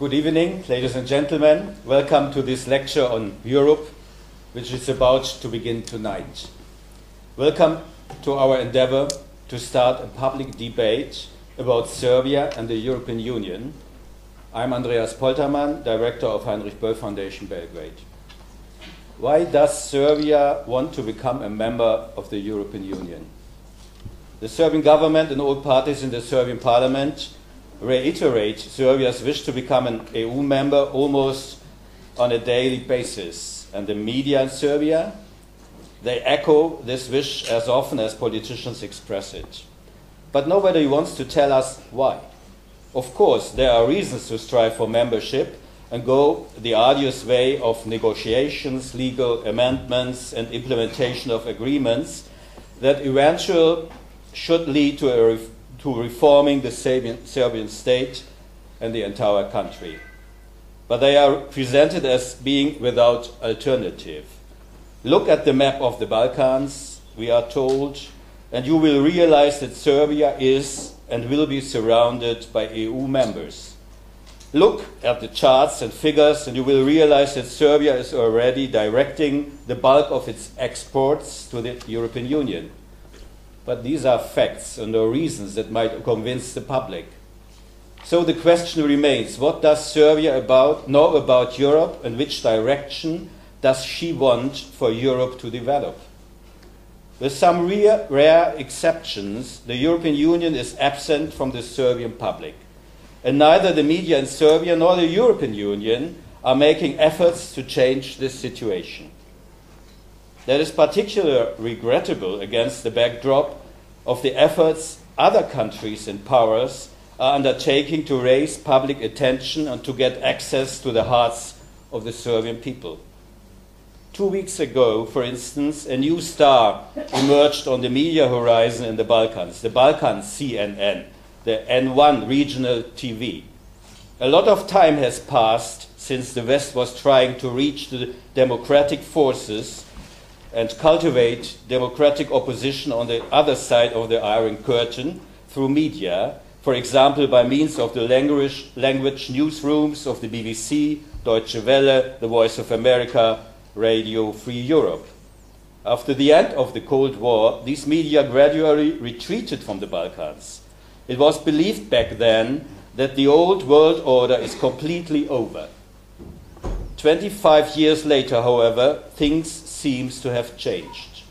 Good evening, ladies and gentlemen. Welcome to this lecture on Europe, which is about to begin tonight. Welcome to our endeavor to start a public debate about Serbia and the European Union. I'm Andreas Poltermann, Director of Heinrich Böll Foundation, Belgrade. Why does Serbia want to become a member of the European Union? The Serbian government and all parties in the Serbian parliament reiterate Serbia's wish to become an EU member almost on a daily basis. And the media in Serbia, they echo this wish as often as politicians express it. But nobody wants to tell us why. Of course, there are reasons to strive for membership and go the arduous way of negotiations, legal amendments, and implementation of agreements that eventually should lead to reforming the Serbian state and the entire country. But they are presented as being without alternative. Look at the map of the Balkans, we are told, and you will realize that Serbia is and will be surrounded by EU members. Look at the charts and figures and you will realize that Serbia is already directing the bulk of its exports to the European Union. But these are facts and no reasons that might convince the public. So the question remains, what does Serbia know about Europe and which direction does she want for Europe to develop? With some rare exceptions, the European Union is absent from the Serbian public. And neither the media in Serbia nor the European Union are making efforts to change this situation. That is particularly regrettable against the backdrop of the efforts other countries and powers are undertaking to raise public attention and to get access to the hearts of the Serbian people. 2 weeks ago, for instance, a new star emerged on the media horizon in the Balkan CNN, the N1 regional TV. A lot of time has passed since the West was trying to reach the democratic forces and cultivate democratic opposition on the other side of the Iron Curtain through media, for example by means of the language newsrooms of the BBC, Deutsche Welle, the Voice of America, Radio Free Europe. After the end of the Cold War, these media gradually retreated from the Balkans. It was believed back then that the old world order is completely over. 25 years later, however, things seem to have changed.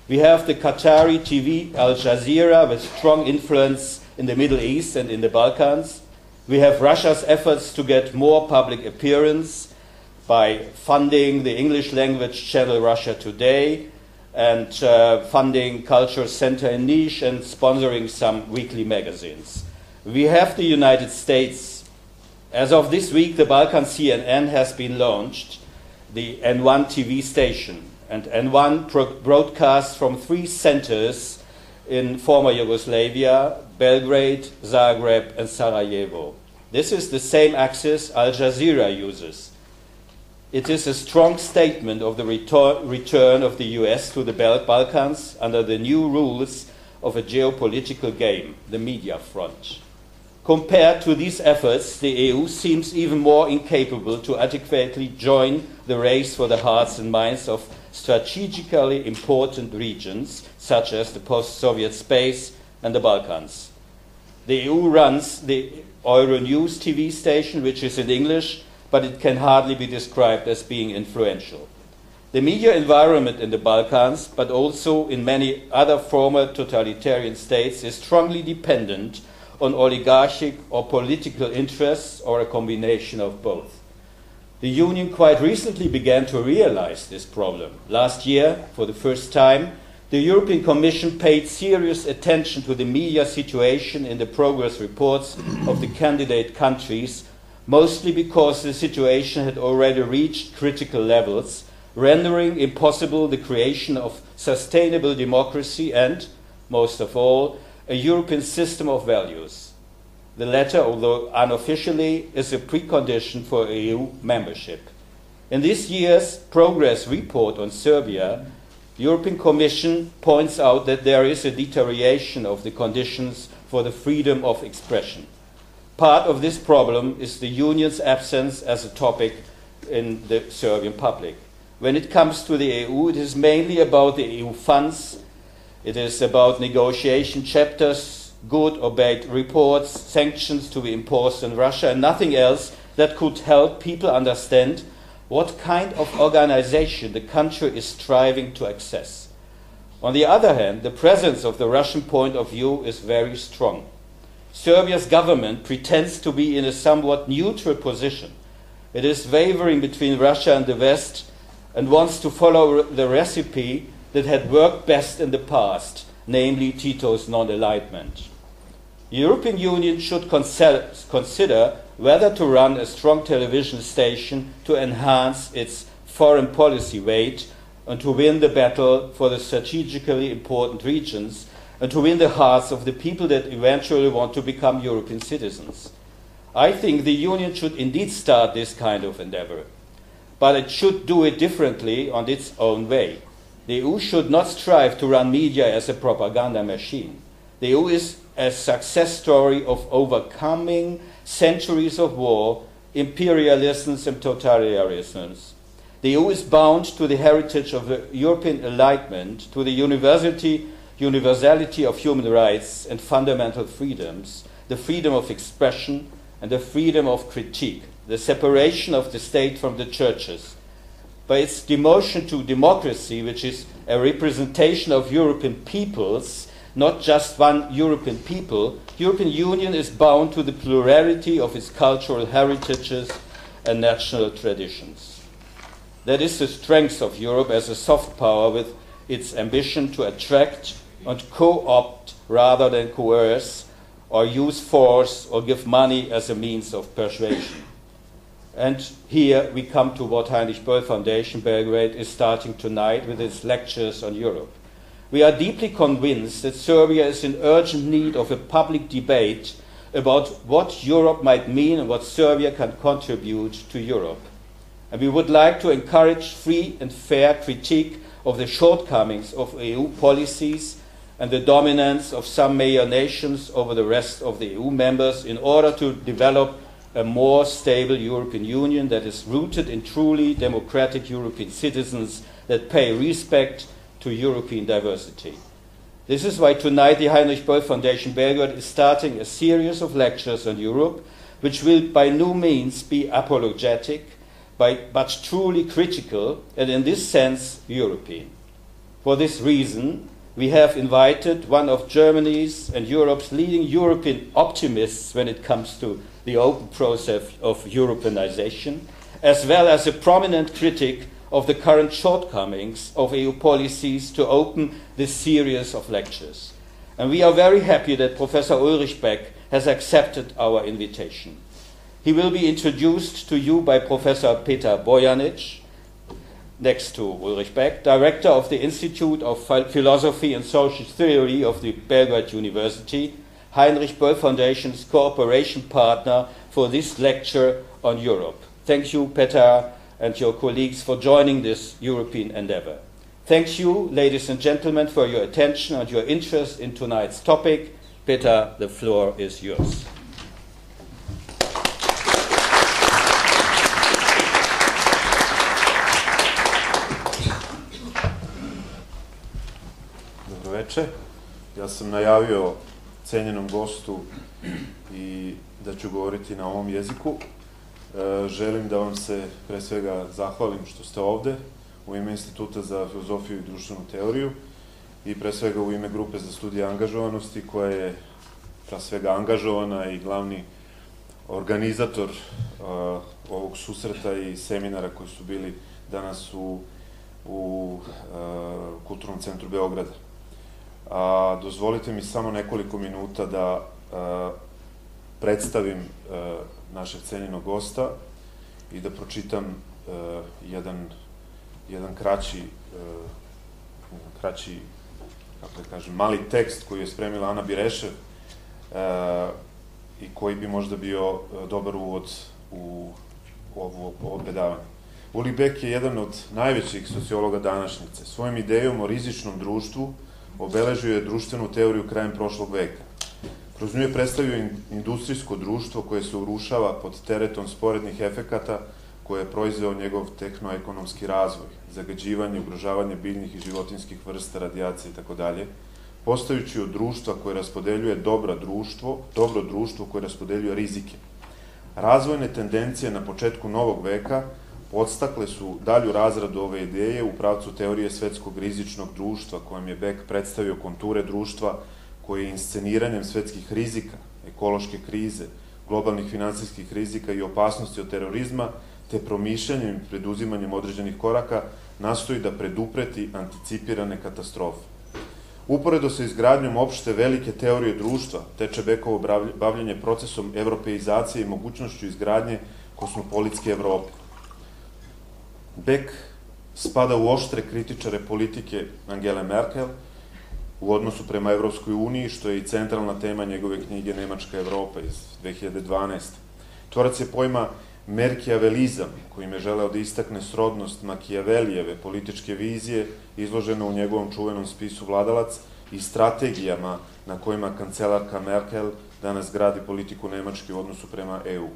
We have the Qatari TV Al Jazeera with strong influence in the Middle East and in the Balkans. We have Russia's efforts to get more public appearance by funding the English language channel Russia Today and funding Culture Center in Niš and sponsoring some weekly magazines. We have the United States. As of this week, the Balkan CNN has been launched, the N1 TV station, and N1 broadcasts from 3 centers in former Yugoslavia, Belgrade, Zagreb, and Sarajevo. This is the same axis Al Jazeera uses. It is a strong statement of the return of the US to the Balkans under the new rules of a geopolitical game, the media front. Compared to these efforts, the EU seems even more incapable to adequately join the race for the hearts and minds of strategically important regions, such as the post-Soviet space and the Balkans. The EU runs the Euronews TV station, which is in English, but it can hardly be described as being influential. The media environment in the Balkans, but also in many other former totalitarian states, is strongly dependent on oligarchic or political interests or a combination of both. The Union quite recently began to realize this problem. Last year, for the first time, the European Commission paid serious attention to the media situation in the progress reports of the candidate countries, mostly because the situation had already reached critical levels, rendering impossible the creation of sustainable democracy and, most of all, a European system of values. The latter, although unofficially, is a precondition for EU membership. In this year's progress report on Serbia, the European Commission points out that there is a deterioration of the conditions for the freedom of expression. Part of this problem is the Union's absence as a topic in the Serbian public. When it comes to the EU, it is mainly about the EU funds. It is about negotiation chapters, good or bad reports, sanctions to be imposed on Russia, and nothing else that could help people understand what kind of organization the country is striving to access. On the other hand, the presence of the Russian point of view is very strong. Serbia's government pretends to be in a somewhat neutral position. It is wavering between Russia and the West and wants to follow the recipe that had worked best in the past, namely Tito's non-alignment. The European Union should consider whether to run a strong television station to enhance its foreign policy weight and to win the battle for the strategically important regions and to win the hearts of the people that eventually want to become European citizens. I think the Union should indeed start this kind of endeavor, but it should do it differently on its own way. The EU should not strive to run media as a propaganda machine. The EU is a success story of overcoming centuries of war, imperialisms and totalitarianisms. The EU is bound to the heritage of the European Enlightenment, to the universality of human rights and fundamental freedoms, the freedom of expression and the freedom of critique, the separation of the state from the churches. By its demotion to democracy, which is a representation of European peoples, not just one European people, the European Union is bound to the plurality of its cultural heritages and national traditions. That is the strength of Europe as a soft power with its ambition to attract and co-opt rather than coerce or use force or give money as a means of persuasion. And here we come to what Heinrich Böll Foundation Belgrade is starting tonight with its lectures on Europe. We are deeply convinced that Serbia is in urgent need of a public debate about what Europe might mean and what Serbia can contribute to Europe. And we would like to encourage free and fair critique of the shortcomings of EU policies and the dominance of some major nations over the rest of the EU members in order to develop a more stable European Union that is rooted in truly democratic European citizens that pay respect to European diversity. This is why tonight the Heinrich Böll Foundation Belgrade is starting a series of lectures on Europe, which will by no means be apologetic, but truly critical and in this sense European. For this reason, we have invited one of Germany's and Europe's leading European optimists when it comes to the open process of Europeanization, as well as a prominent critic of the current shortcomings of EU policies to open this series of lectures. And we are very happy that Professor Ulrich Beck has accepted our invitation. He will be introduced to you by Professor Petar Bojanic, next to Ulrich Beck, Director of the Institute of Philosophy and Social Theory of the Belgrade University, Heinrich Böll Foundation's cooperation partner for this lecture on Europe. Thank you, Petar, and your colleagues for joining this European endeavor. Thank you, ladies and gentlemen, for your attention and your interest in tonight's topic. Petar, the floor is yours. Dobroveče. Ja sam najavio cenjenom gostu i da ću govoriti na ovom jeziku. Želim da vam se pre svega zahvalim što ste ovde u ime Instituta za filozofiju i društvenu teoriju i pre svega u ime grupe za studije angažovanosti koja je pre svega angažovana i glavni organizator ovog susreta i seminara koji su bili danas u Kulturnom centru Beograda. Dozvolite mi samo nekoliko minuta da predstavim našeg cenjenog gosta i da pročitam jedan kraći, kako da kažem, mali tekst koji je spremila Ana Birešev i koji bi možda bio dobar uvod u ovo predavanje. Ulrich Beck je jedan od najvećih sociologa današnjice. Svojom idejom o rizičnom društvu obeležio je društvenu teoriju krajem prošlog veka. Kroz nju je predstavio industrijsko društvo koje se urušava pod teretom sporednih efekata koje je proizveo njegov tehnoekonomski razvoj, zagađivanje, ugrožavanje biljnih i životinskih vrsta, radijacije itd., postajući od društva koje raspodeljuje dobro društvo koje raspodeljuje rizike. Razvojne tendencije na početku novog veka podstakle su dalju razradu ove ideje u pravcu teorije svetskog rizičnog društva, kojem je Beck predstavio konture društva koje je insceniranjem svetskih rizika, ekološke krize, globalnih finansijskih rizika i opasnosti od terorizma, te promišljanjem i preduzimanjem određenih koraka nastoji da predupreti anticipirane katastrofe. Uporedo sa izgradnjom opšte velike teorije društva, teče Beckovo bavljenje procesom evropeizacije i mogućnošću izgradnje kosmopolitske Evrope. Beck spada u oštre kritičare politike Angele Merkel u odnosu prema Evropskoj uniji, što je i centralna tema njegove knjige Nemačka Evropa iz 2012. Tvorac je pojma merkijavelizam, kojim je želeo da istakne srodnost Makijavelijeve političke vizije izložena u njegovom čuvenom spisu Vladalac i strategijama na kojima kancelarka Merkel danas gradi politiku Nemačke u odnosu prema EU.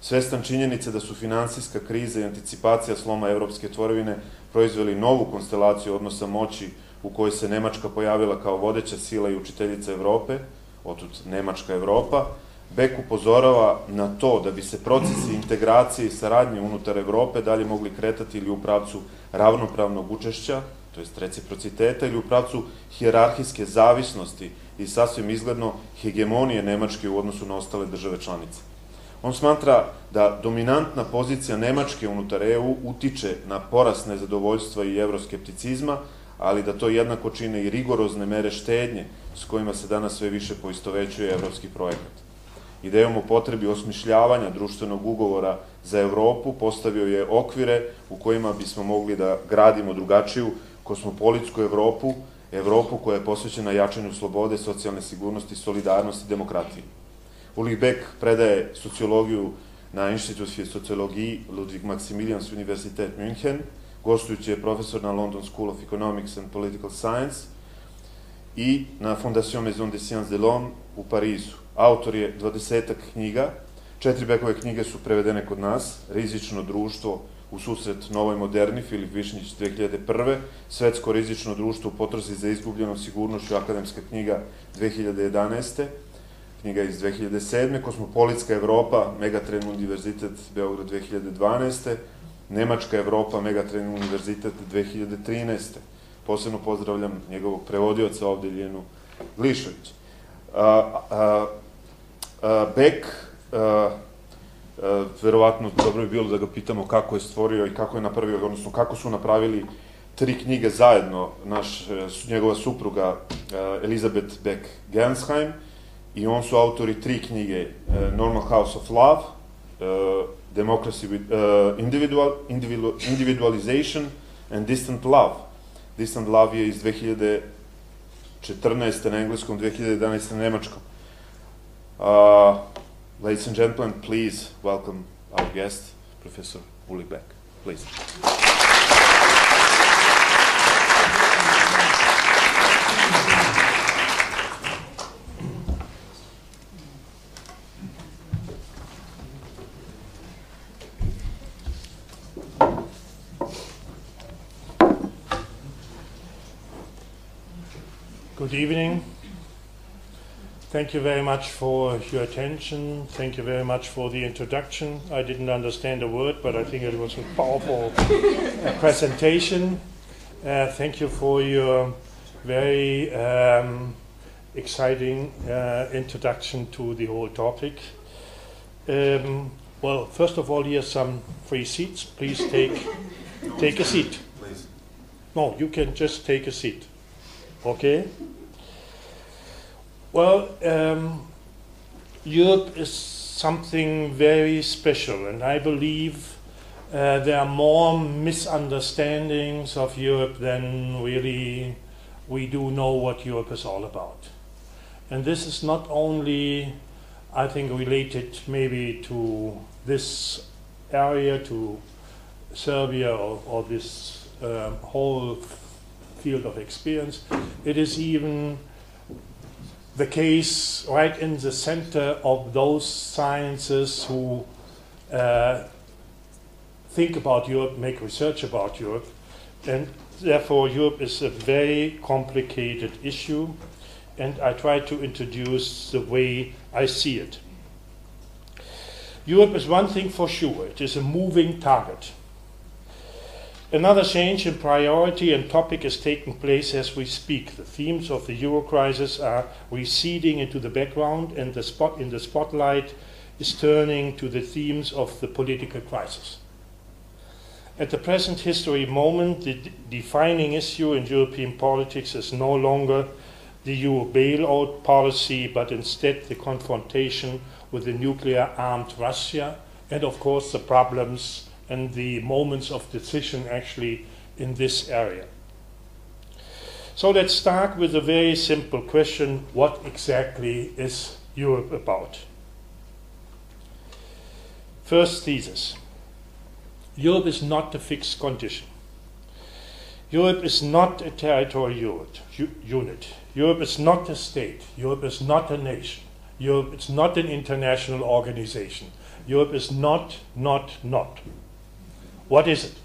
Svestan činjenice da su finansijska kriza i anticipacija sloma evropske tvorevine proizveli novu konstelaciju odnosa moći u kojoj se Nemačka pojavila kao vodeća sila i učiteljica Evrope, otud Nemačka Evropa, Beck upozorava na to da bi se procesi integracije i saradnje unutar Evrope dalje mogli kretati ili u pravcu ravnopravnog učešća, to jest reciprociteta, ili u pravcu hijerarhijske zavisnosti i sasvim izgledno hegemonije Nemačke u odnosu na ostale države članice. On smatra da dominantna pozicija Nemačke unutar EU utiče na porast nezadovoljstva i evroskepticizma, ali da to jednako čine i rigorozne mere štednje s kojima se danas sve više poistovećuje evropski projekat. Idejom o potrebi osmišljavanja društvenog ugovora za Evropu postavio je okvire u kojima bismo mogli da gradimo drugačiju kosmopolitsku Evropu, Evropu koja je posvećena jačanju slobode, socijalne sigurnosti, solidarnosti i demokratiji. Ulrich Beck predaje sociologiju na Institut für Soziologie Ludwig Maximilians Universität München, gostujući je profesor na London School of Economics and Political Science i na Fondation Maison des Sciences de l'Homme u Parizu. Autor je 20-ak knjiga, 4 Beckove knjige su prevedene kod nas, Rizično društvo u susret novoj moderni, Filip Višnjić 2001. Svetsko rizično društvo u potrazi za izgubljenom sigurnošću, akademska knjiga 2011. Knjiga iz 2007. Kosmopolitska Evropa, Megatrend Univerzitet Beograd 2012. Nemačka Evropa, Megatrend Univerzitet 2013. Posebno pozdravljam njegovog prevodioca ovde, Iljenu Glišović. Beck, verovatno dobro bi bilo da ga pitamo kako je stvorio i kako je napravio, odnosno kako su napravili 3 knjige zajedno, njegova supruga Elizabeth Beck-Gernsheim, i on su autori 3 knjige, Normal House of Love, Democracy with Individualization and Distant Love. Distant Love je iz 2014. na engleskom, 2011. na nemačkom. Ladies and gentlemen, please welcome our guest, Professor Ulrich Beck. Please. Good evening. Thank you very much for your attention. Thank you very much for the introduction. I didn't understand a word, but I think it was a powerful presentation. Thank you for your very exciting introduction to the whole topic. Well, first of all, here's some free seats. Please take a seat. Please. No, you can just take a seat. Okay? Well, Europe is something very special, and I believe there are more misunderstandings of Europe than really we do know what Europe is all about. And this is not only, I think, related maybe to this area, to Serbia, or this whole field of experience. It is even the case right in the center of those sciences who think about Europe, make research about Europe, and therefore Europe is a very complicated issue, and I try to introduce the way I see it. Europe is one thing for sure, it is a moving target. Another change in priority and topic is taking place as we speak. The themes of the Euro crisis are receding into the background, and the spotlight is turning to the themes of the political crisis. At the present history moment, the defining issue in European politics is no longer the EU bailout policy, but instead the confrontation with the nuclear-armed Russia, and of course the problems and the moments of decision actually in this area. So let's start with a very simple question: what exactly is Europe about? First thesis: Europe is not a fixed condition. Europe is not a territorial unit. Europe is not a state. Europe is not a nation. Europe is not an international organization. Europe is not. What is it?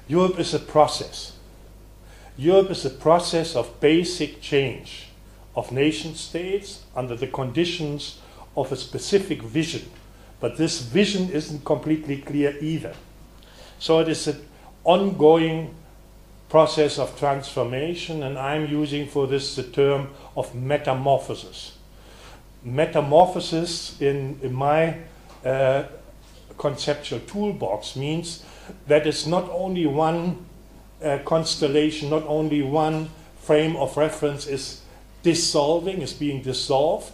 Europe is a process. Europe is a process of basic change of nation states under the conditions of a specific vision. But this vision isn't completely clear either. So it is an ongoing process of transformation, and I'm using for this the term of metamorphosis. Metamorphosis in my conceptual toolbox means that it's not only one constellation, not only one frame of reference is dissolving, is being dissolved,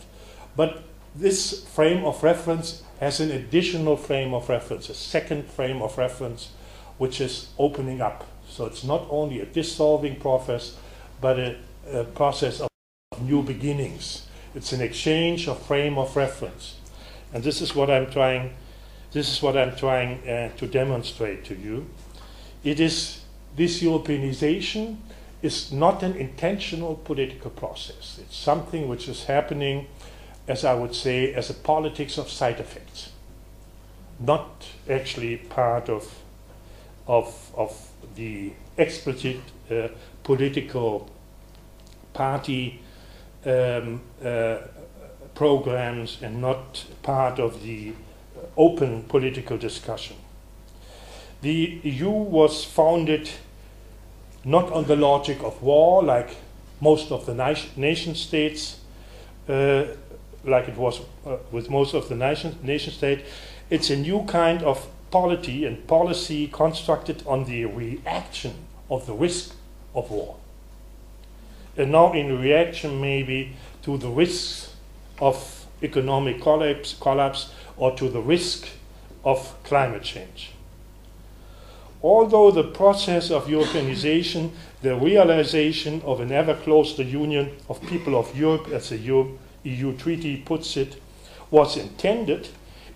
but this frame of reference has an additional frame of reference, a second frame of reference, which is opening up. So it's not only a dissolving process, but a process of new beginnings. It's an exchange of frame of reference, and this is what I'm trying to demonstrate to you. This Europeanization is not an intentional political process. It's something which is happening, as I would say, as a politics of side effects, not actually part of the explicit political party programs, and not part of the open political discussion. The EU was founded not on the logic of war, like most of the nation states, like it was with most of the nation states. It's a new kind of polity and policy constructed on the reaction of the risk of war. And now in reaction maybe to the risks of economic collapse or to the risk of climate change. Although the process of Europeanization, the realization of an ever closer union of people of Europe, as the EU treaty puts it, was intended,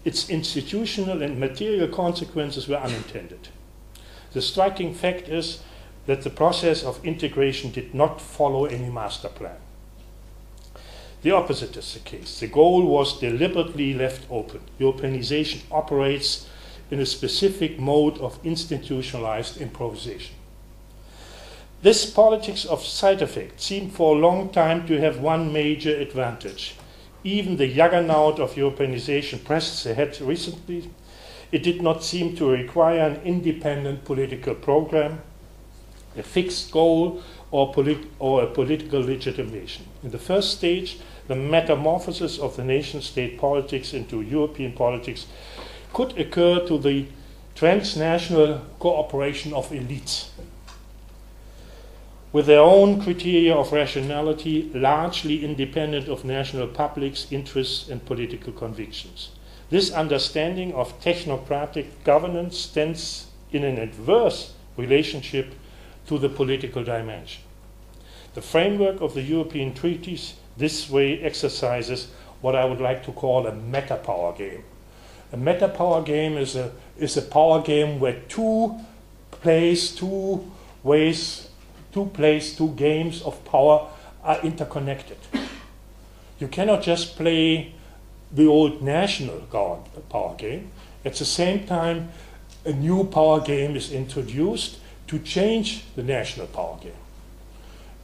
its institutional and material consequences were unintended. The striking fact is that the process of integration did not follow any master plan. The opposite is the case. The goal was deliberately left open. Europeanization operates in a specific mode of institutionalized improvisation. This politics of side effect seemed for a long time to have one major advantage. Even the juggernaut of Europeanization presses ahead recently. It did not seem to require an independent political program, a fixed goal, or a political legitimation. In the first stage, the metamorphosis of the nation-state politics into European politics could occur to the transnational cooperation of elites, with their own criteria of rationality, largely independent of national publics' interests and political convictions. This understanding of technocratic governance stands in an adverse relationship to the political dimension. The framework of the European treaties this way exercises what I would like to call a meta-power game. A meta-power game is a power game where two games of power are interconnected. You cannot just play the old national power game. At the same time, a new power game is introduced to change the national power game.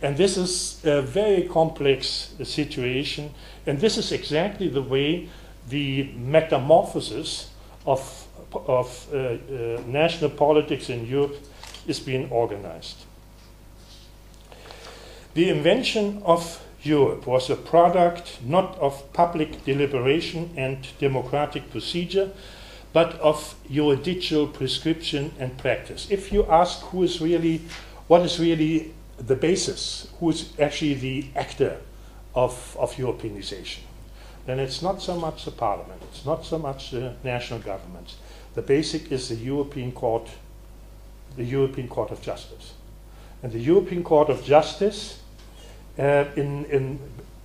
And this is a very complex situation, and this is exactly the way the metamorphosis of national politics in Europe is being organized. The invention of Europe was a product not of public deliberation and democratic procedure, but of juridical prescription and practice. If you ask what is really the basis, who is actually the actor of Europeanization, then it's not so much the parliament, it's not so much the national governments. The basic is the European Court of Justice. And the European Court of Justice, in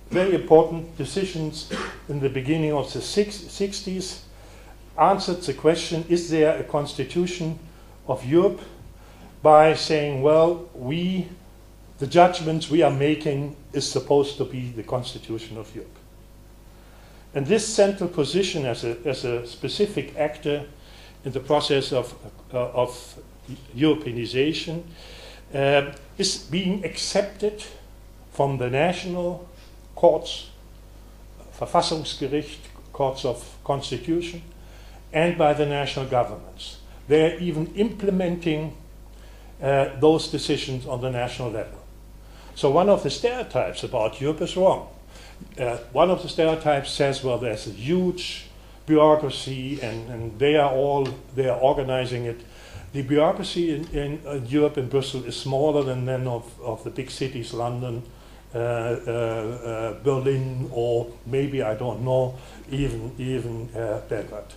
very important decisions in the beginning of the 60s, answered the question, is there a constitution of Europe, by saying, well, the judgments we are making is supposed to be the constitution of Europe. And this central position as a specific actor in the process of Europeanization is being accepted from the national courts, Verfassungsgericht, courts of constitution, and by the national governments. They're even implementing those decisions on the national level. So one of the stereotypes about Europe is wrong. One of the stereotypes says, well, there's a huge bureaucracy and they are organizing it. The bureaucracy in Europe, in Brussels, is smaller than that of the big cities, London, Berlin, or maybe, I don't know, even Belgrade.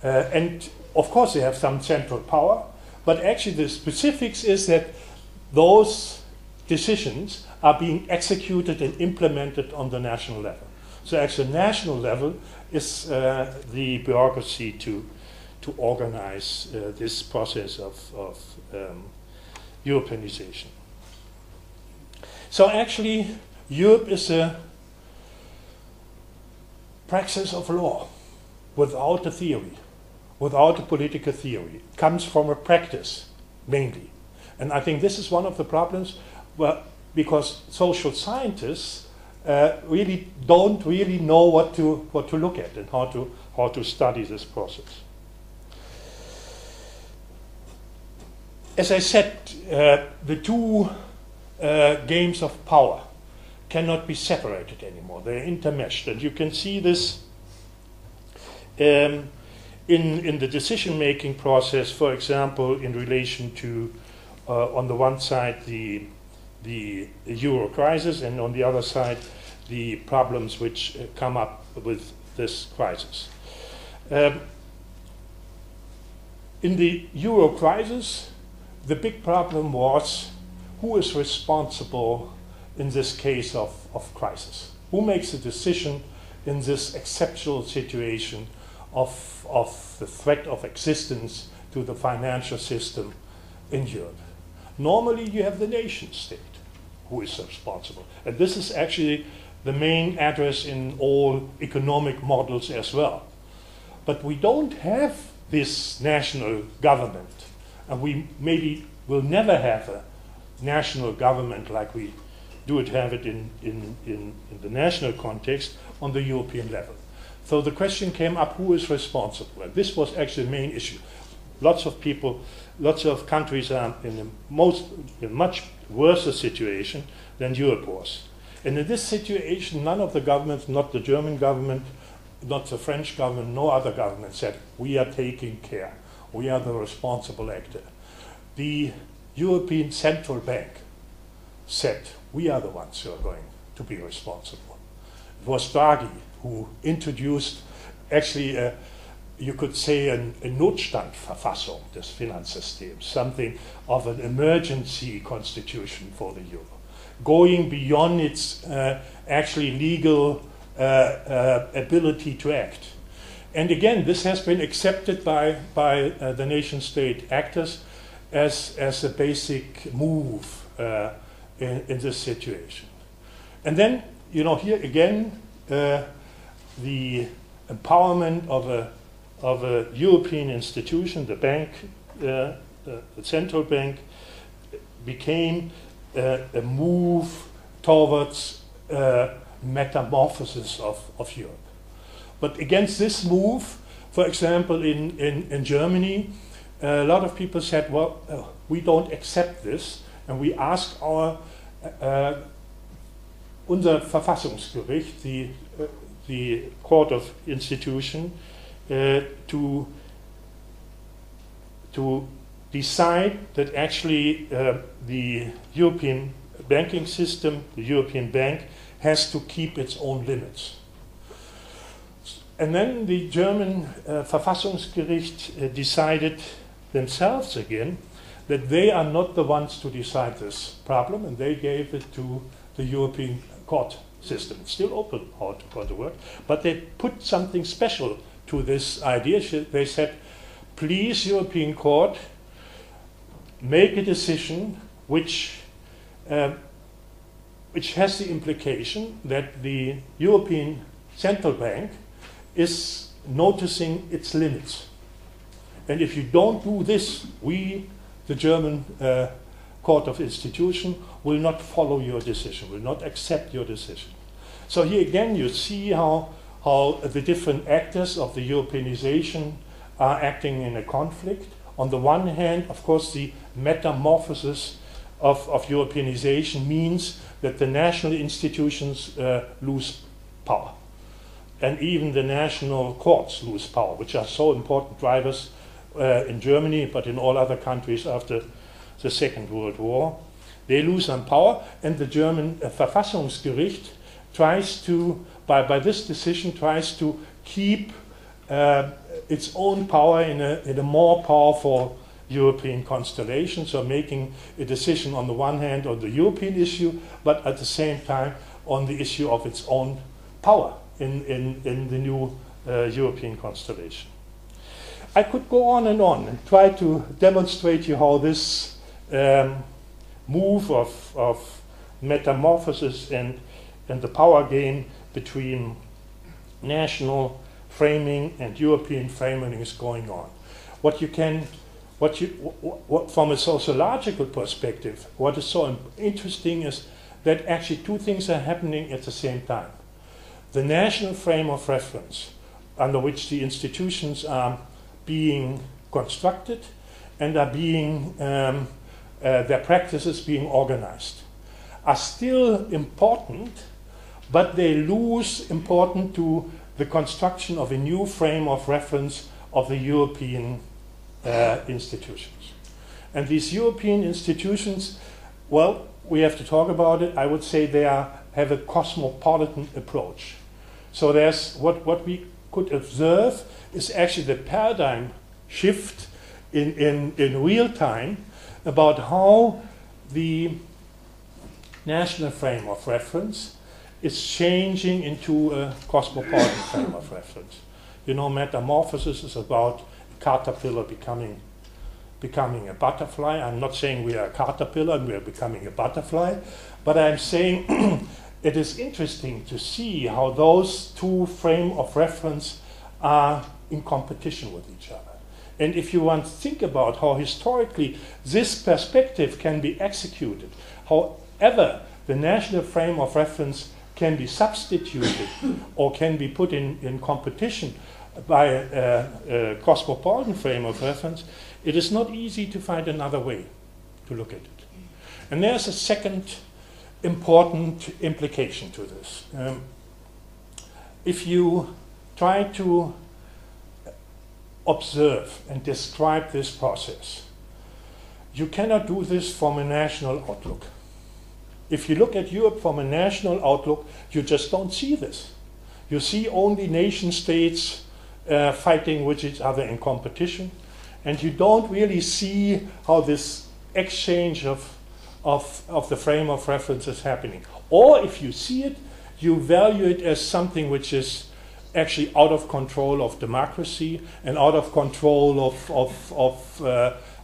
And of course they have some central power, but actually the specifics is that those decisions are being executed and implemented on the national level. So at the national level is the bureaucracy to organize this process of Europeanization. So actually Europe is a praxis of law without a theory, without a political theory. It comes from a practice mainly. And I think this is one of the problems, because social scientists really don't really know what to look at and how to study this process. As I said, the two games of power cannot be separated anymore. They're intermeshed, and you can see this in the decision-making process, for example, in relation to, on the one side, the euro crisis, and on the other side, the problems which come up with this crisis. In the euro crisis, the big problem was who is responsible in this case of crisis? Who makes a decision in this exceptional situation of the threat of existence to the financial system in Europe? Normally you have the nation state who is responsible. And this is actually the main address in all economic models as well. But we don't have this national government. And we maybe will never have a national government like we do have it in the national context on the European level. So the question came up, who is responsible? And this was actually the main issue. Lots of people, lots of countries are in a much worse situation than Europe was. And in this situation, none of the governments, not the German government, not the French government, no other government said, we are taking care. We are the responsible actor. The European Central Bank said, we are the ones who are going to be responsible. It was Draghi who introduced, actually, you could say, a Notstandverfassung des Finanzsystems, something of an emergency constitution for the euro, going beyond its actually legal ability to act. And again, this has been accepted by the nation-state actors as a basic move in this situation. And then you know, here again, the empowerment of a European institution, the bank, the central bank, became a move towards metamorphosis of Europe. But against this move, for example, in Germany, a lot of people said, well, we don't accept this, and we asked unser Verfassungsgericht, the court of institution, to decide that actually the European banking system, the European bank, has to keep its own limits. And then the German Verfassungsgericht decided themselves again that they are not the ones to decide this problem, and they gave it to the European court system. It's still open how to work, but they put something special to this idea. They said, please, European court, make a decision which has the implication that the European Central Bank is noticing its limits. And if you don't do this, we, the German Court of Institution, will not follow your decision, will not accept your decision. So here again you see how the different actors of the Europeanization are acting in a conflict. On the one hand, of course, the metamorphosis of Europeanization means that the national institutions lose power. And even the national courts lose power, which are so important drivers in Germany, but in all other countries after the Second World War. They lose some power, and the German Verfassungsgericht tries to, by this decision, tries to keep its own power in a more powerful European constellation, so making a decision on the one hand on the European issue, but at the same time on the issue of its own power in the new European constellation. I could go on and try to demonstrate you how this move of metamorphosis and the power game between national framing and European framing is going on. From a sociological perspective, what is so interesting is that actually two things are happening at the same time. The national frame of reference under which the institutions are being constructed and are being their practices being organized are still important, but they lose importance to the construction of a new frame of reference of the European institutions. And these European institutions, well, we have to talk about it. I would say they have a cosmopolitan approach. So there's what we could observe is actually the paradigm shift in real time about how the national frame of reference is changing into a cosmopolitan frame of reference. You know, metamorphosis is about a caterpillar becoming a butterfly. I'm not saying we are a caterpillar and we are becoming a butterfly, but I'm saying it is interesting to see how those two frames of reference are in competition with each other. And if you want to think about how historically this perspective can be executed, however the national frame of reference can be substituted or can be put in competition by a cosmopolitan frame of reference, it is not easy to find another way to look at it. And there's a second important implication to this. If you try to observe and describe this process, you cannot do this from a national outlook. If you look at Europe from a national outlook, you just don't see this. You see only nation states fighting with each other in competition, and you don't really see how this exchange of the frame of reference is happening. Or if you see it, you value it as something which is actually out of control of democracy and out of control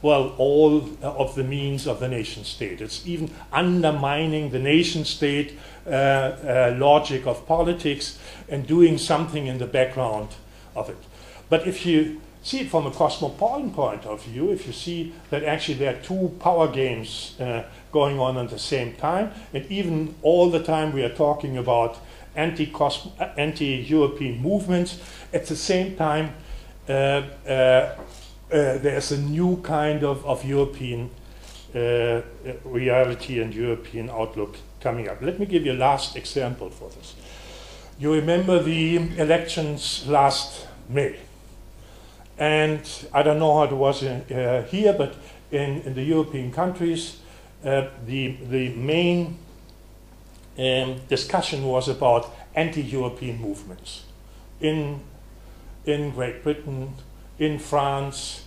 well, all of the means of the nation state. It's even undermining the nation state logic of politics and doing something in the background of it. But if you see it from a cosmopolitan point of view, if you see that actually there are two power games going on at the same time, and even all the time we are talking about anti-European movements, at the same time there's a new kind of European reality and European outlook coming up. Let me give you a last example for this. You remember the elections last May. And I don't know how it was here, but in the European countries, the main discussion was about anti-European movements in Great Britain, in France,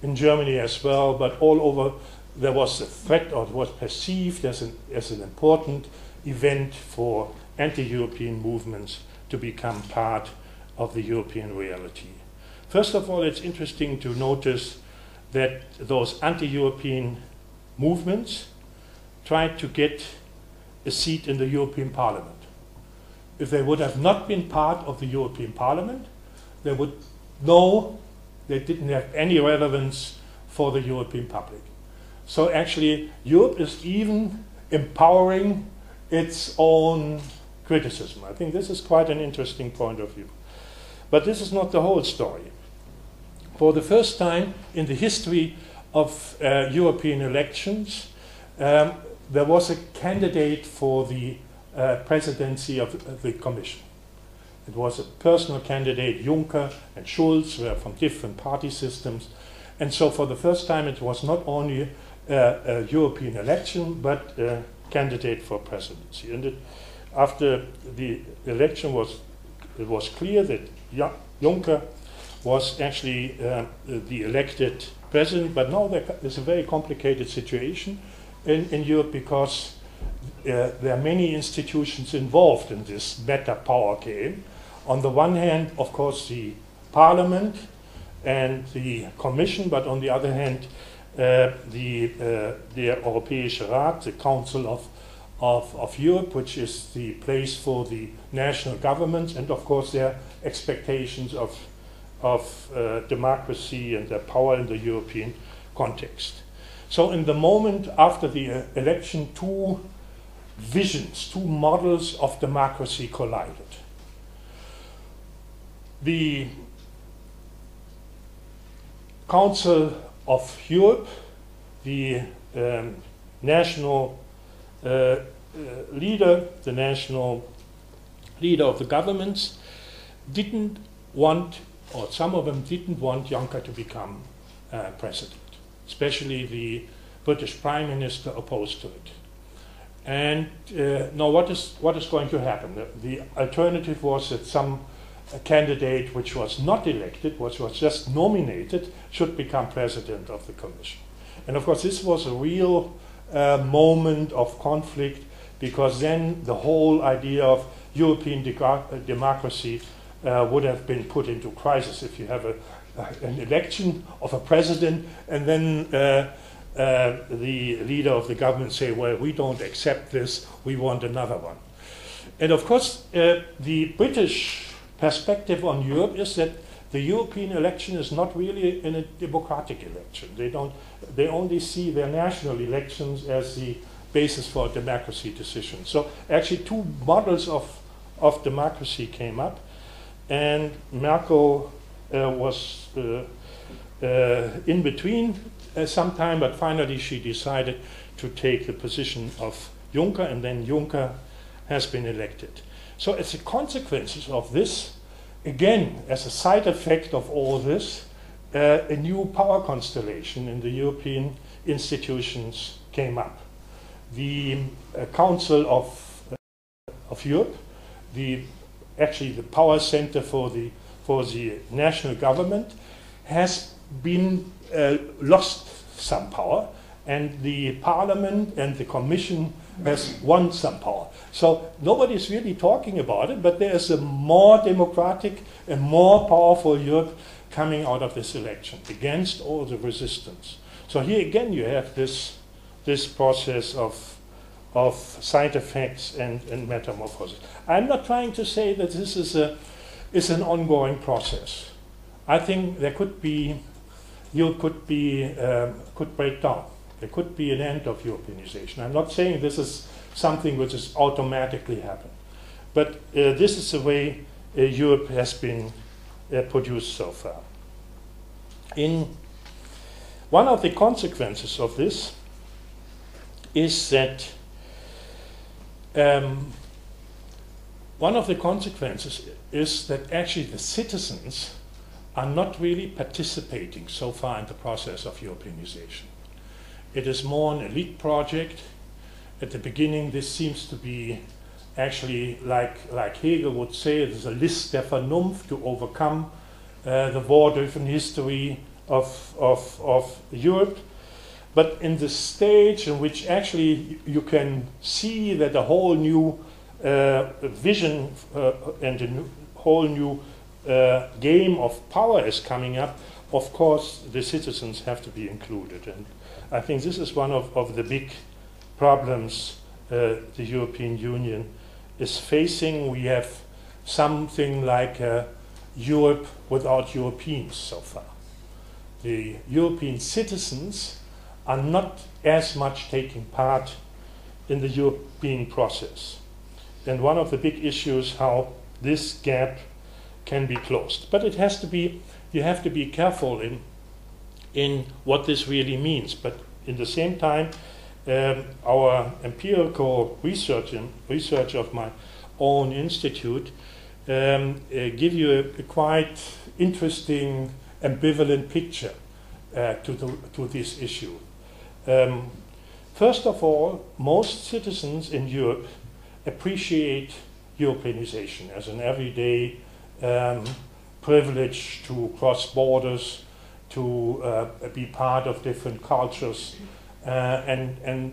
in Germany as well, but all over there was a threat, or it was perceived as an important event for anti-European movements to become part of the European reality. First of all, it's interesting to notice that those anti-European movements tried to get a seat in the European Parliament. If they would have not been part of the European Parliament, they would know they didn't have any relevance for the European public. So actually, Europe is even empowering its own criticism. I think this is quite an interesting point of view. But this is not the whole story. For the first time in the history of European elections, there was a candidate for the presidency of the Commission. It was a personal candidate. Juncker and Schulz were from different party systems. And so for the first time, it was not only a European election, but a candidate for presidency. And after the election, it was clear that Juncker was actually the elected president. But now there is a very complicated situation in Europe, because there are many institutions involved in this meta power game. On the one hand, of course, the Parliament and the Commission, but on the other hand, the Europäische Rat, the Council of Europe, which is the place for the national governments, and of course their expectations of democracy and their power in the European context. So in the moment after the election, two visions, two models of democracy collided. The Council of Europe, the national leader, the national leader of the governments, didn't want, or some of them didn't want Juncker to become president. Especially the British Prime Minister opposed to it. And now what is going to happen? The alternative was that some candidate which was not elected, which was just nominated, should become president of the Commission. And of course this was a real moment of conflict, because then the whole idea of European democracy would have been put into crisis if you have an election of a president and then the leader of the government say, well, we don't accept this, we want another one. And of course, the British perspective on Europe is that the European election is not really a democratic election. They only see their national elections as the basis for a democracy decision. So actually two models of democracy came up, and Merkel was in between some time, but finally she decided to take the position of Juncker, and then Juncker has been elected. So as a consequence of this, again, as a side effect of all this, a new power constellation in the European institutions came up. The Council of Europe, actually the power center for the national government, has been lost some power, and the Parliament and the Commission has won some power. So nobody's really talking about it, but there is a more democratic and more powerful Europe coming out of this election against all the resistance. So here again you have this process of side effects and metamorphosis. I'm not trying to say that this is an ongoing process. I think there could be, Europe could break down. There could be an end of Europeanization. I'm not saying this is something which is automatically happen, but this is the way Europe has been produced so far. One of the consequences of this is that actually the citizens are not really participating so far in the process of Europeanization. It is more an elite project. At the beginning, this seems to be actually, like Hegel would say, it is a List der Vernunft to overcome the war-driven history of Europe. But in the stage in which actually you can see that a whole new vision and a whole new game of power is coming up, of course the citizens have to be included. And I think this is one of the big problems the European Union is facing. We have something like Europe without Europeans so far. The European citizens are not as much taking part in the European process. And one of the big issues how this gap can be closed. But it has to be, you have to be careful in what this really means. But in the same time, our empirical research of my own institute give you a quite interesting ambivalent picture to this issue. First of all, most citizens in Europe appreciate Europeanization as an everyday privilege to cross borders, to be part of different cultures, and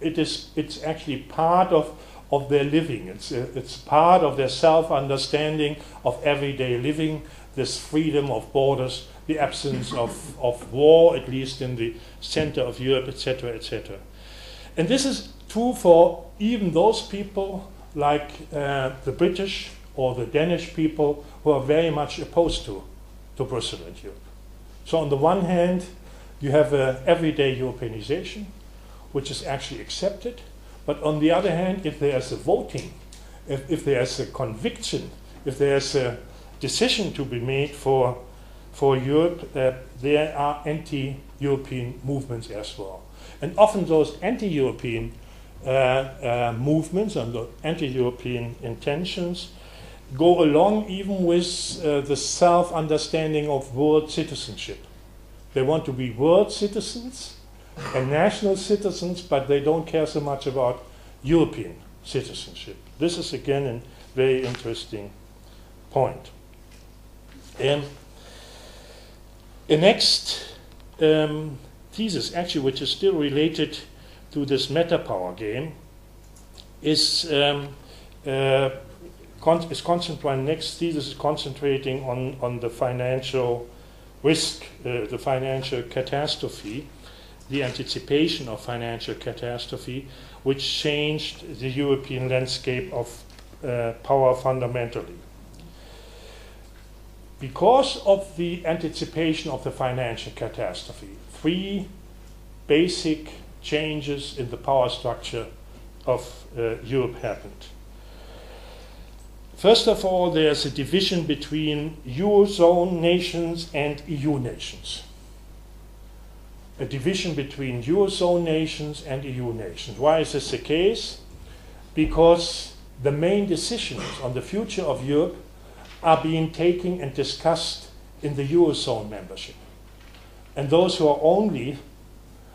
it's actually part of their living. It's part of their self-understanding of everyday living, this freedom of borders, the absence of war, at least in the center of Europe, etc., etc. And this is true for even those people like the British or the Danish people who are very much opposed to Brussels and Europe. So on the one hand, you have everyday Europeanization, which is actually accepted. But on the other hand, if there's a voting, if there's a conviction, if there's a decision to be made for Europe, there are anti-European movements as well. And often those anti-European movements and the anti-European intentions go along even with the self-understanding of world citizenship. They want to be world citizens and national citizens, but they don't care so much about European citizenship. This is again a very interesting point. The next thesis, actually, which is still related to this meta-power game, is concentrating. Next thesis is concentrating on the financial risk, the financial catastrophe, the anticipation of financial catastrophe, which changed the European landscape of power fundamentally. Because of the anticipation of the financial catastrophe, three basic changes in the power structure of Europe happened. First of all, there's a division between Eurozone nations and EU nations. A division between Eurozone nations and EU nations. Why is this the case? Because the main decisions on the future of Europe are being taken and discussed in the Eurozone membership. And those who are only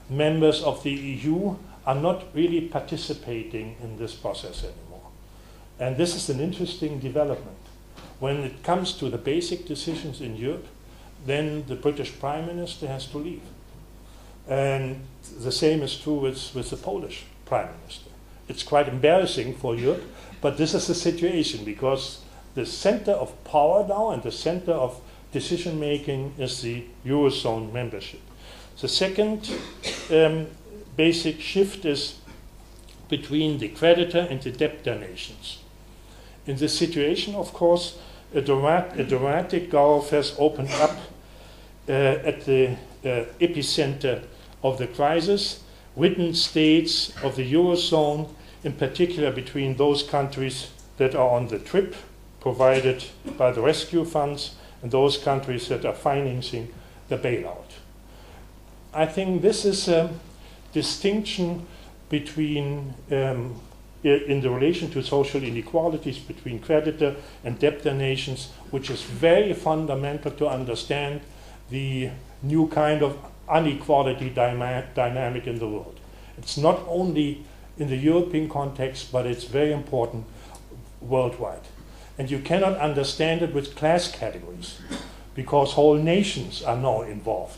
members of the EU are not really participating in this process anymore. And this is an interesting development. When it comes to the basic decisions in Europe, then the British Prime Minister has to leave. And the same is true with the Polish Prime Minister. It's quite embarrassing for Europe, but this is the situation because the center of power now and the center of decision making is the Eurozone membership. The second basic shift is between the creditor and the debtor nations. In this situation, of course, a dramatic gulf has opened up at the epicenter of the crisis. Ridden states of the Eurozone, in particular between those countries that are on the trip provided by the rescue funds and those countries that are financing the bailout. I think this is a distinction between, in the relation to social inequalities between creditor and debtor nations, which is very fundamental to understand the new kind of inequality dynamic in the world. It's not only in the European context, but it's very important worldwide. And you cannot understand it with class categories, because whole nations are now involved.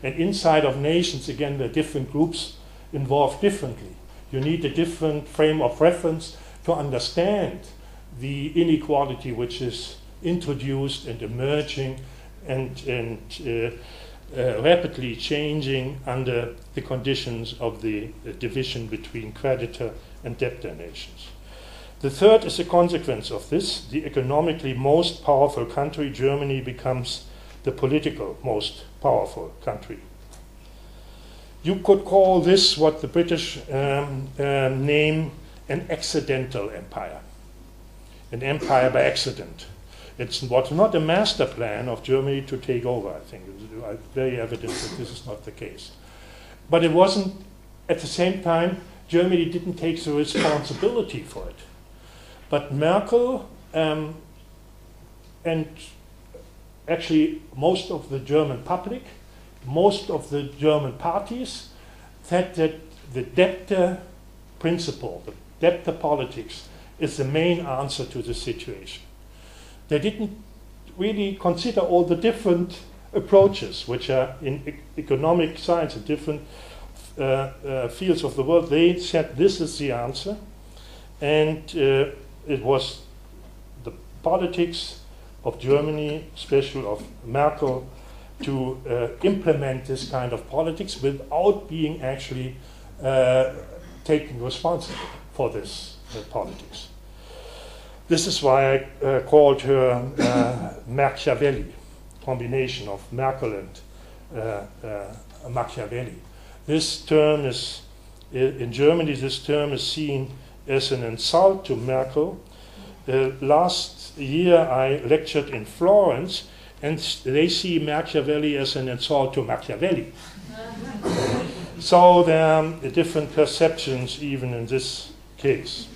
And inside of nations, again, the different groups involved differently. You need a different frame of reference to understand the inequality which is introduced and emerging and rapidly changing under the conditions of the division between creditor and debtor nations. The third is a consequence of this. The economically most powerful country, Germany, becomes the political most powerful country. You could call this what the British name an accidental empire, an empire by accident. It was not a master plan of Germany to take over, I think. It's very evident that this is not the case. But it wasn't, at the same time, Germany didn't take the responsibility for it. But Merkel and actually most of the German public, most of the German parties said that the debtor principle, the debtor politics, is the main answer to the situation. They didn't really consider all the different approaches which are in economic science and different fields of the world. They said this is the answer, and it was the politics of Germany, especially of Merkel, to implement this kind of politics without being actually taking responsibility for this politics. This is why I called her Machiavelli, combination of Merkel and Machiavelli. This term is, in Germany, this term is seen as an insult to Merkel. Last year I lectured in Florence, and they see Machiavelli as an insult to Machiavelli. So there are different perceptions even in this case.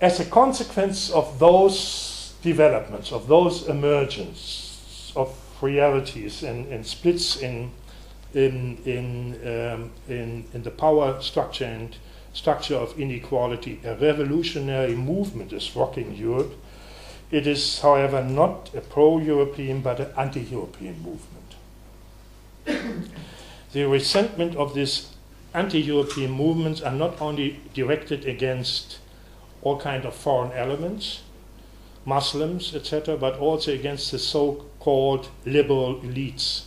As a consequence of those developments, of those emergence of realities and splits in the power structure and structure of inequality, a revolutionary movement is rocking Europe. It is, however, not a pro-European but an anti-European movement. The resentment of these anti-European movements are not only directed against all kinds of foreign elements, Muslims, etc., but also against the so-called liberal elites.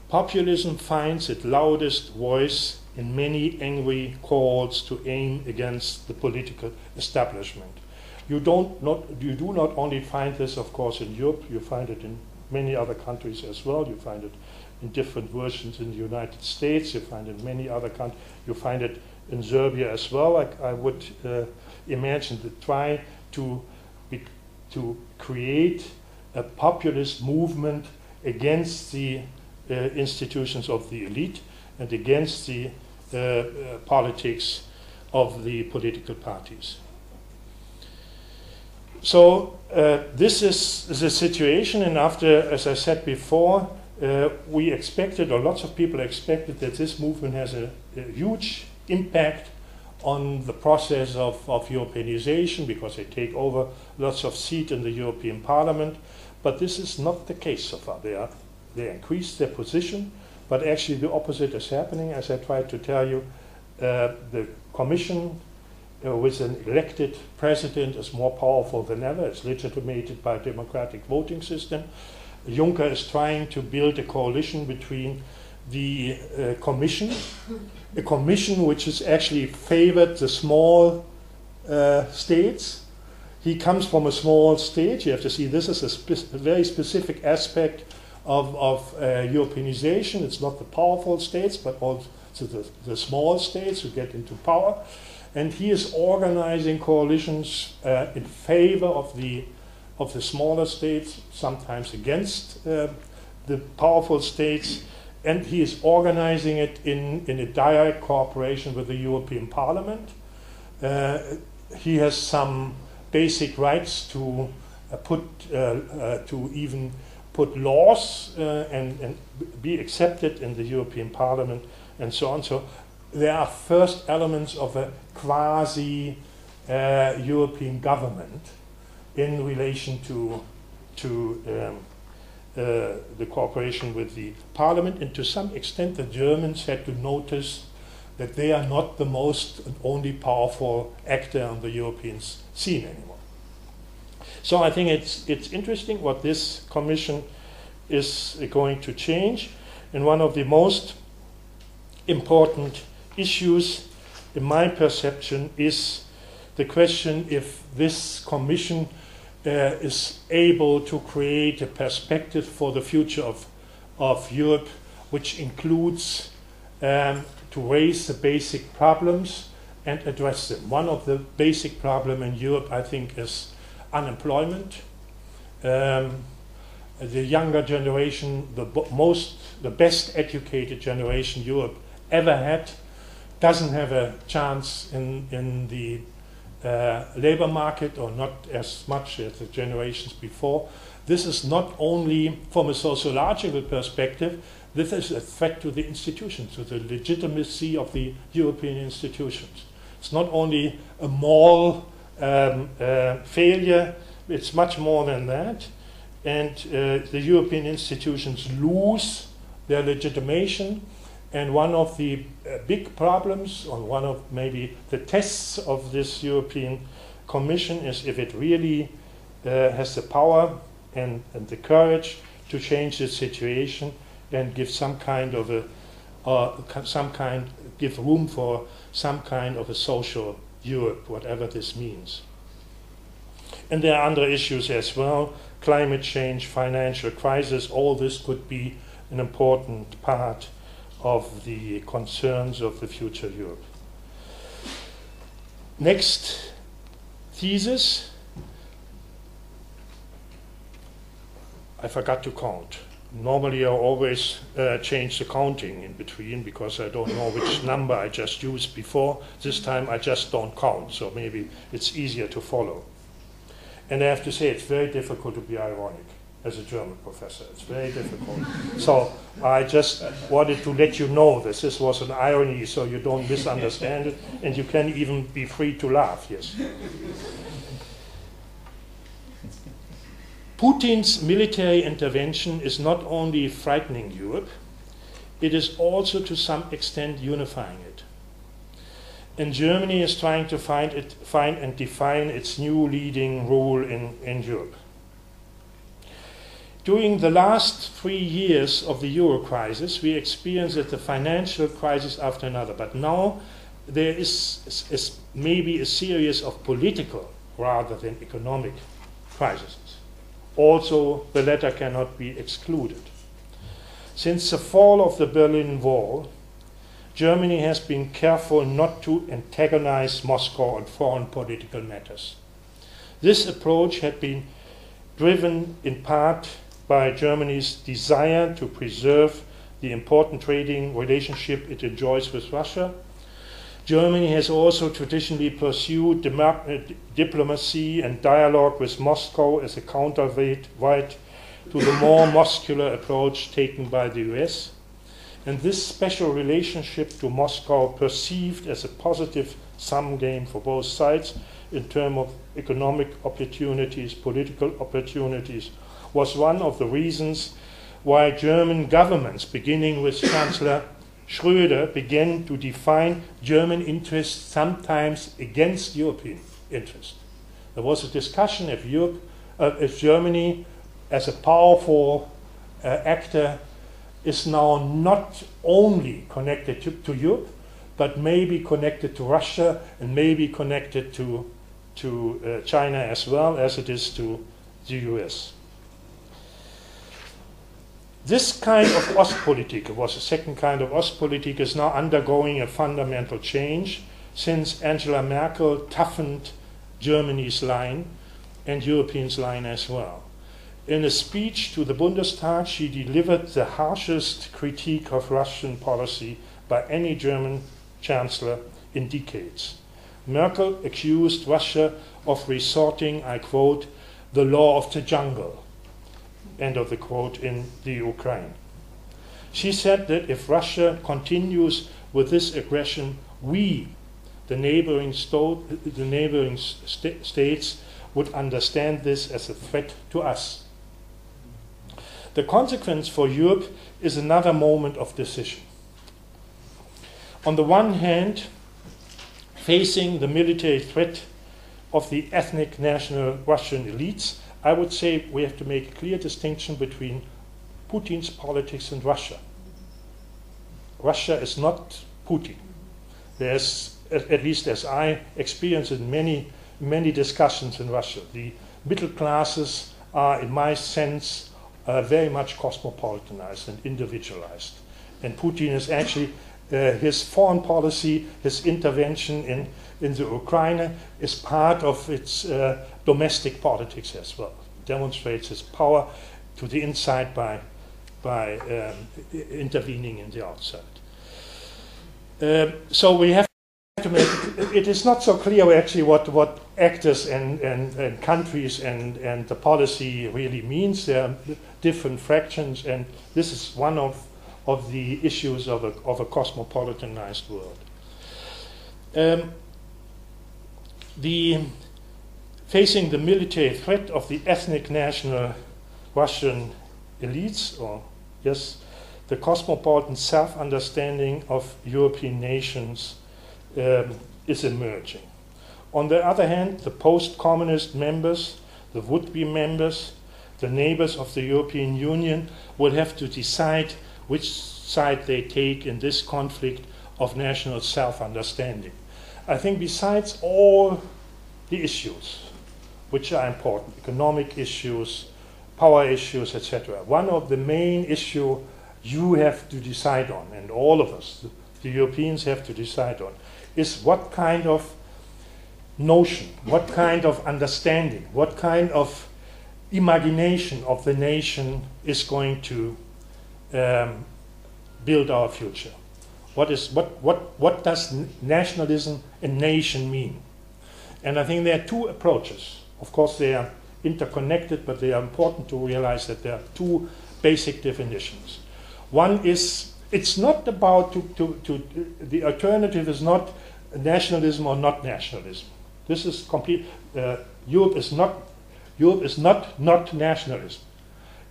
Populism finds its loudest voice in many angry calls to aim against the political establishment. You do not only find this, of course, in Europe, you find it in many other countries as well. You find it in different versions in the United States, you find it in many other countries, you find it in Serbia as well. I would imagine to try to create a populist movement against the institutions of the elite and against the politics of the political parties. So this is the situation, and after, as I said before, we expected, or lots of people expected, that this movement has a huge impact on the process of Europeanization, because they take over lots of seats in the European Parliament. But this is not the case so far. They increased their position, but actually the opposite is happening. As I tried to tell you, the Commission with an elected president is more powerful than ever. It's legitimated by a democratic voting system. Juncker is trying to build a coalition between the Commission, a Commission which has actually favored the small states. He comes from a small state. You have to see this is a very specific aspect of Europeanization. It's not the powerful states, but also the small states who get into power. And he is organizing coalitions in favor of the smaller states, sometimes against the powerful states. And he is organizing it in a direct cooperation with the European Parliament. He has some basic rights to even put laws and be accepted in the European Parliament and so on. So there are first elements of a quasi-European government in relation to the cooperation with the Parliament, and to some extent the Germans had to notice that they are not the most and only powerful actor on the European scene anymore. So I think it's interesting what this Commission is going to change. And one of the most important issues, in my perception, is the question if this Commission is able to create a perspective for the future of Europe, which includes to raise the basic problems and address them. One of the basic problems in Europe, I think, is unemployment. The younger generation, the best educated generation Europe ever had, doesn't have a chance in the labor market, or not as much as the generations before. This is not only from a sociological perspective, this is a threat to the institutions, to the legitimacy of the European institutions. It's not only a moral failure, it's much more than that. And the European institutions lose their legitimation. And one of the big problems, or one of maybe the tests of this European Commission, is if it really has the power and the courage to change the situation and give some kind of give room for some kind of a social Europe, whatever this means. And there are other issues as well: climate change, financial crisis. All this could be an important part of the concerns of the future Europe. Next thesis. I forgot to count. Normally I always change the counting in between because I don't know which number I just used before. This time I just don't count, so maybe it's easier to follow. And I have to say, it's very difficult to be ironic as a German professor. It's very difficult. So I just wanted to let you know that this was an irony, so you don't misunderstand it, and you can even be free to laugh, yes. Putin's military intervention is not only frightening Europe, it is also to some extent unifying it. And Germany is trying to find and define its new leading role in Europe. During the last 3 years of the Euro crisis, we experienced the financial crisis after another. But now there is maybe a series of political rather than economic crises. Also, the latter cannot be excluded. Since the fall of the Berlin Wall, Germany has been careful not to antagonize Moscow on foreign political matters. This approach had been driven in part by Germany's desire to preserve the important trading relationship it enjoys with Russia. Germany has also traditionally pursued diplomacy and dialogue with Moscow as a counterweight to the more muscular approach taken by the US. And this special relationship to Moscow, perceived as a positive sum game for both sides in terms of economic opportunities, political opportunities, was one of the reasons why German governments, beginning with Chancellor Schröder, began to define German interests sometimes against European interests. There was a discussion if Germany, as a powerful actor is now not only connected to Europe, but maybe connected to Russia and maybe connected to China as well as it is to the US. This kind of Ostpolitik, it was a second kind of Ostpolitik, is now undergoing a fundamental change since Angela Merkel toughened Germany's line and Europeans' line as well. In a speech to the Bundestag, she delivered the harshest critique of Russian policy by any German chancellor in decades. Merkel accused Russia of resorting, I quote, the law of the jungle, end of the quote, in the Ukraine. She said that if Russia continues with this aggression, we, the neighboring states, would understand this as a threat to us. The consequence for Europe is another moment of decision. On the one hand, facing the military threat of the ethnic national Russian elites, I would say we have to make a clear distinction between Putin's politics and Russia. Russia is not Putin. There's, at least as I experienced in many discussions in Russia, the middle classes are, in my sense, very much cosmopolitanized and individualized. And Putin is actually, his foreign policy, his intervention in the Ukraine is part of its domestic politics as well. It demonstrates his power to the inside by intervening in the outside. So we have to make it is not so clear actually what actors and countries and the policy really means. There are different fractions, and this is one of the issues of a cosmopolitanized world. Facing the military threat of the ethnic national Russian elites, the cosmopolitan self-understanding of European nations is emerging. On the other hand, the post-communist members, the would-be members, the neighbors of the European Union will have to decide which side they take in this conflict of national self-understanding. I think besides all the issues which are important, economic issues, power issues, etc., one of the main issues you have to decide on, and all of us, the Europeans, have to decide on, is what kind of notion, what kind of understanding, what kind of imagination of the nation is going to build our future. What does nationalism and nation mean? And I think there are two approaches. Of course, they are interconnected, but they are important to realize that there are two basic definitions. One is, it's not about the alternative is not nationalism or not nationalism. This is complete. Europe is not nationalism.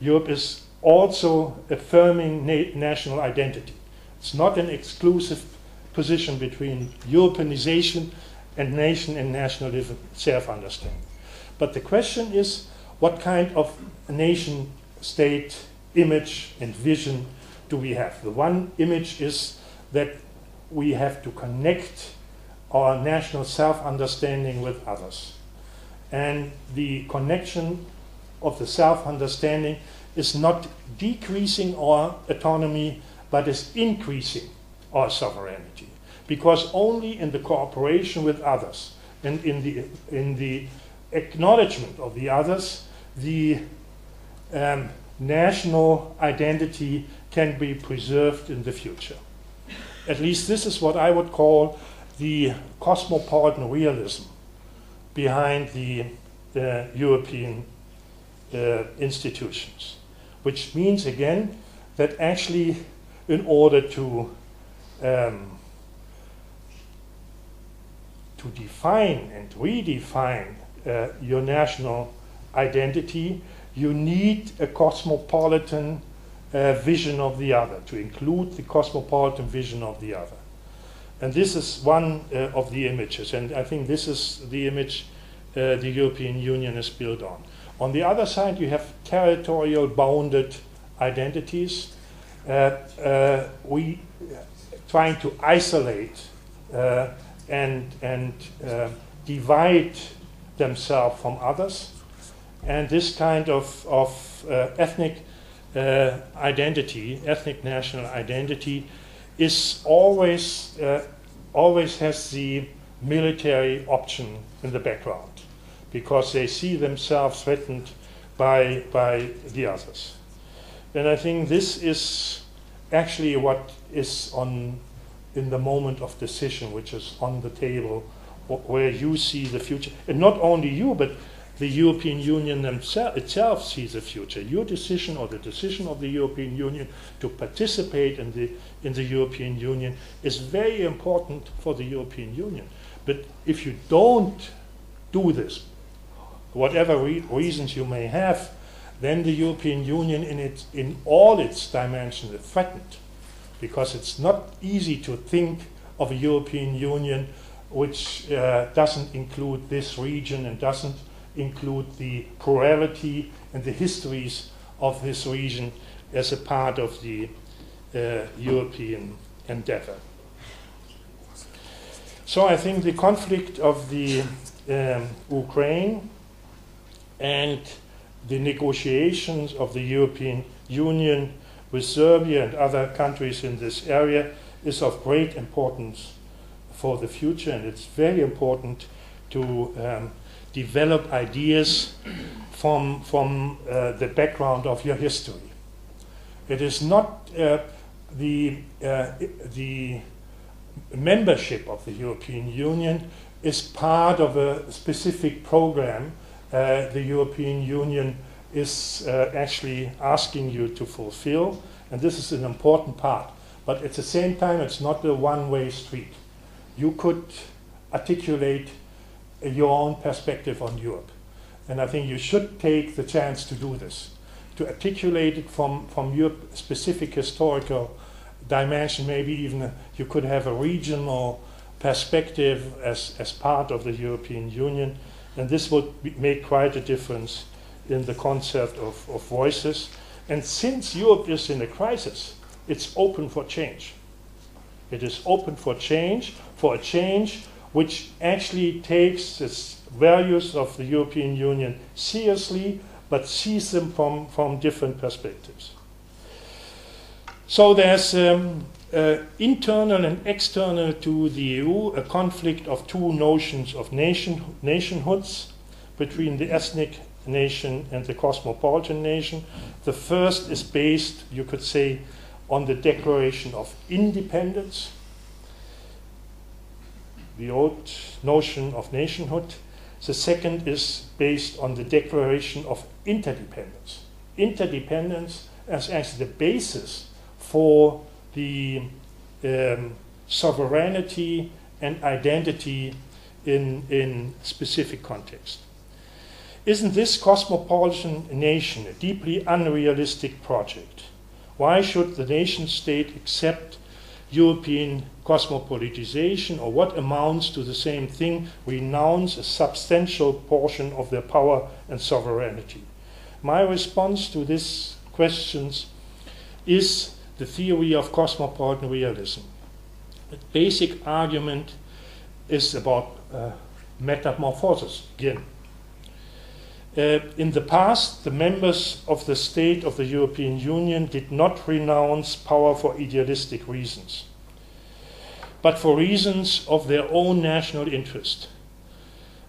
Europe is also affirming national identity. It's not an exclusive position between Europeanization and nation and nationalism self-understanding. But the question is, what kind of nation-state image and vision do we have? The one image is that we have to connect our national self-understanding with others. And the connection of the self-understanding is not decreasing our autonomy, but is increasing our sovereignty. Because only in the cooperation with others and in the acknowledgement of the others, the national identity can be preserved in the future. At least this is what I would call the cosmopolitan realism behind the European institutions, which means again that actually in order to define and redefine your national identity, you need a cosmopolitan vision of the other, to include the cosmopolitan vision of the other. And this is one of the images, and I think this is the image the European Union is built on. On the other side, you have territorial bounded identities. We trying to isolate and divide themselves from others, and this kind of ethnic identity, ethnic national identity, is always has the military option in the background, because they see themselves threatened by the others. And I think this is actually what is in the moment of decision, which is on the table, where you see the future. And not only you, but the European Union itself sees the future. Your decision, or the decision of the European Union to participate in the European Union, is very important for the European Union. But if you don't do this, whatever reasons you may have, then the European Union in all its dimensions is threatened, because it's not easy to think of a European Union which doesn't include this region and doesn't include the plurality and the histories of this region as a part of the European endeavor. So I think the conflict of the Ukraine and the negotiations of the European Union with Serbia and other countries in this area is of great importance for the future, and it's very important to develop ideas from the background of your history. It is not the membership of the European Union is part of a specific program the European Union is actually asking you to fulfill, and this is an important part. But at the same time, it's not a one-way street. You could articulate your own perspective on Europe, and I think you should take the chance to do this, to articulate it from your specific historical dimension. Maybe even you could have a regional perspective as part of the European Union, and this would make quite a difference in the concept of voices. And since Europe is in a crisis, it's open for change. It is open for change, for a change which actually takes the values of the European Union seriously, but sees them from different perspectives. So there's internal and external to the EU a conflict of two notions of nationhoods between the ethnic nation and the cosmopolitan nation. The first is based, you could say, on the Declaration of Independence, the old notion of nationhood. The second is based on the Declaration of Interdependence. Interdependence as actually the basis for the sovereignty and identity in specific context. Isn't this cosmopolitan nation a deeply unrealistic project? Why should the nation state accept European cosmopolitization, or what amounts to the same thing, renounce a substantial portion of their power and sovereignty? My response to these questions is the theory of cosmopolitan realism. The basic argument is about metamorphosis again. In the past, the members of the state of the European Union did not renounce power for idealistic reasons, but for reasons of their own national interest.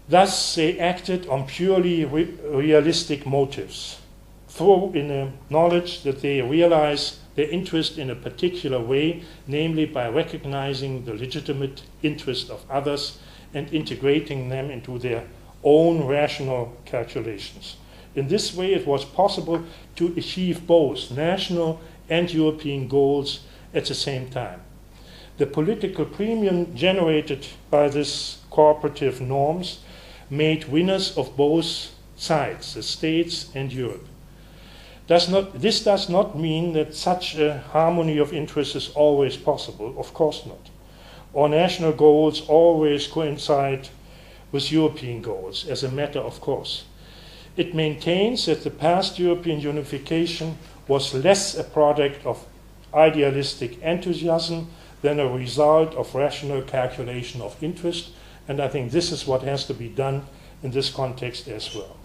Thus, they acted on purely realistic motives, through in a knowledge that they realize their interest in a particular way, namely by recognizing the legitimate interest of others and integrating them into their own rational calculations. In this way, it was possible to achieve both national and European goals at the same time. The political premium generated by these cooperative norms made winners of both sides, the states and Europe. This does not mean that such a harmony of interests is always possible, of course not. Our national goals always coincide with European goals, as a matter of course. It maintains that the past European unification was less a product of idealistic enthusiasm than a result of rational calculation of interest. And I think this is what has to be done in this context as well.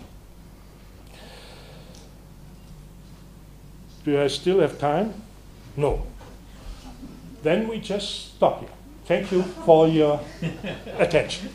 Do I still have time? No. Then we just stop here. Thank you for your attention.